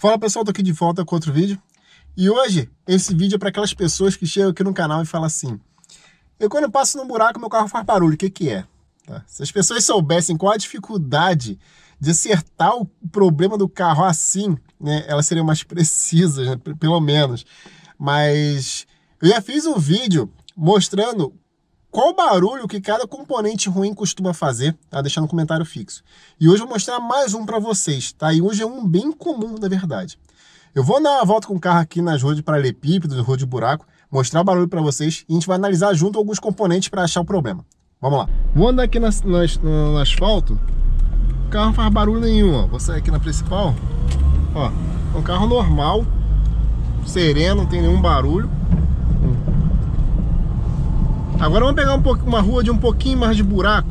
Fala pessoal, tô aqui de volta com outro vídeo. E hoje, esse vídeo é para aquelas pessoas que chegam aqui no canal e falam assim: eu quando eu passo no buraco, meu carro faz barulho, o que que é? Tá? Se as pessoas soubessem qual a dificuldade de acertar o problema do carro assim, né, elas seriam mais precisas, né, pelo menos. Mas eu já fiz um vídeo mostrando qual barulho que cada componente ruim costuma fazer, tá? Deixando no comentário fixo. E hoje eu vou mostrar mais um para vocês, tá? E hoje é um bem comum, na verdade. Eu vou dar uma volta com o carro aqui nas ruas de paralelepípedo, ruas de buraco, mostrar o barulho para vocês e a gente vai analisar junto alguns componentes para achar o problema. Vamos lá. Vou andar aqui no asfalto, o carro não faz barulho nenhum, ó. Vou sair aqui na principal, ó, é um carro normal, sereno, não tem nenhum barulho. Agora vamos pegar uma rua de um pouquinho mais de buraco,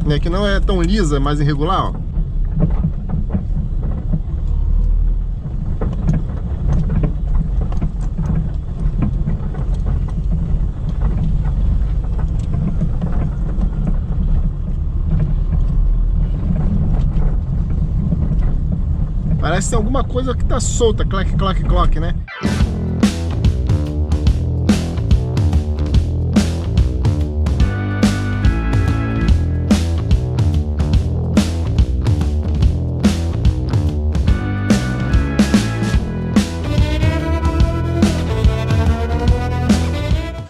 né, que não é tão lisa, mais irregular, ó. Parece ter alguma coisa que tá solta, clac, clac, clac, né?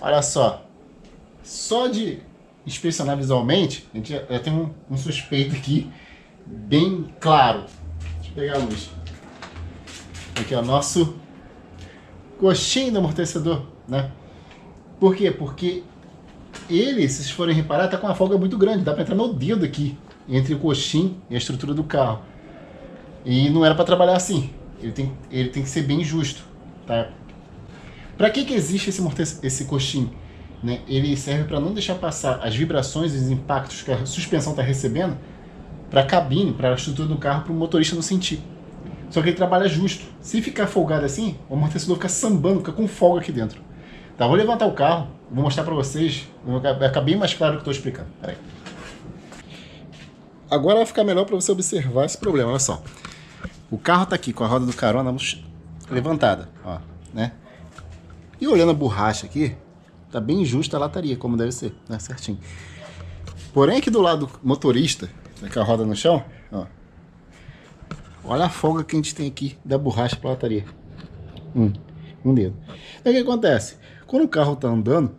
Olha só de inspecionar visualmente, a gente já tem um suspeito aqui, bem claro. Deixa eu pegar a luz. Aqui é o nosso coxinho do amortecedor, né? Por quê? Porque ele, se vocês forem reparar, tá com uma folga muito grande, dá para entrar meu dedo aqui, entre o coxinho e a estrutura do carro. E não era para trabalhar assim, ele tem que ser bem justo, tá? Para que existe esse coxinho? Né? Ele serve para não deixar passar as vibrações e os impactos que a suspensão está recebendo para a cabine, para a estrutura do carro, para o motorista não sentir. Só que ele trabalha justo. Se ficar folgado assim, o amortecedor fica sambando, fica com folga aqui dentro. Tá, vou levantar o carro, vou mostrar para vocês, vai ficar bem mais claro o que eu estou explicando. Peraí. Agora vai ficar melhor para você observar esse problema, olha só. O carro está aqui com a roda do carona levantada, ó, né? E olhando a borracha aqui, tá bem justa a lataria, como deve ser, né? Certinho. Porém, aqui do lado do motorista, com a roda no chão, ó, olha a folga que a gente tem aqui da borracha para a lataria. Um dedo. Então, o que acontece? Quando o carro tá andando,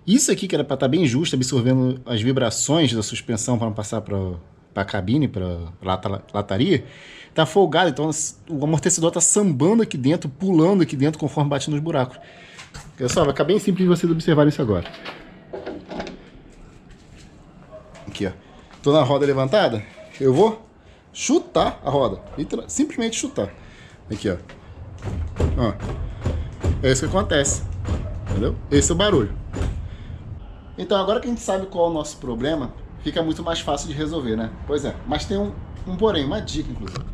isso aqui que era para estar bem justo, absorvendo as vibrações da suspensão para não passar para a cabine, para lataria, tá folgado. Então o amortecedor tá sambando aqui dentro, pulando aqui dentro conforme bate nos buracos. Pessoal, vai ficar bem simples de vocês observarem isso agora. Aqui, ó. Tô na roda levantada, eu vou chutar a roda. Simplesmente chutar. Aqui, ó. Ó. É isso que acontece. Entendeu? Esse é o barulho. Então, agora que a gente sabe qual é o nosso problema, fica muito mais fácil de resolver, né? Pois é. Mas tem um porém, uma dica, inclusive.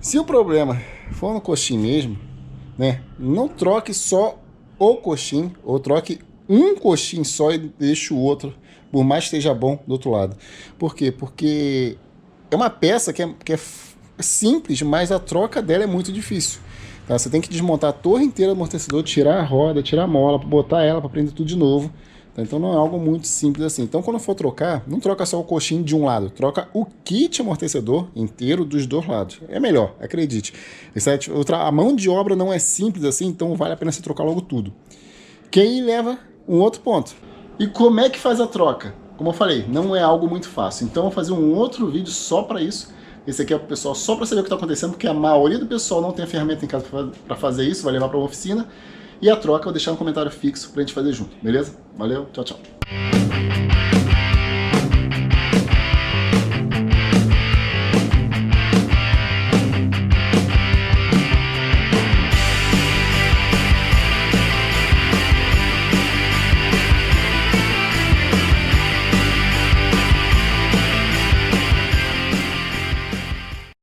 Se o problema for no coxinho mesmo, né? Não troque só o coxinho, ou troque um coxinho só e deixe o outro, por mais que esteja bom do outro lado. Por quê? Porque é uma peça que é simples, mas a troca dela é muito difícil. Tá? Você tem que desmontar a torre inteira do amortecedor, tirar a roda, tirar a mola, botar ela para prender tudo de novo. Tá? Então não é algo muito simples assim. Então quando for trocar, não troca só o coxinho de um lado, troca o kit amortecedor inteiro dos dois lados. É melhor, acredite. A mão de obra não é simples assim, então vale a pena você trocar logo tudo. Que aí leva um outro ponto. E como é que faz a troca? Como eu falei, não é algo muito fácil. Então eu vou fazer um outro vídeo só para isso. Esse aqui é para o pessoal só para saber o que está acontecendo, porque a maioria do pessoal não tem a ferramenta em casa para fazer isso, vai levar para uma oficina. E a troca eu vou deixar um comentário fixo para a gente fazer junto, beleza? Valeu, tchau, tchau.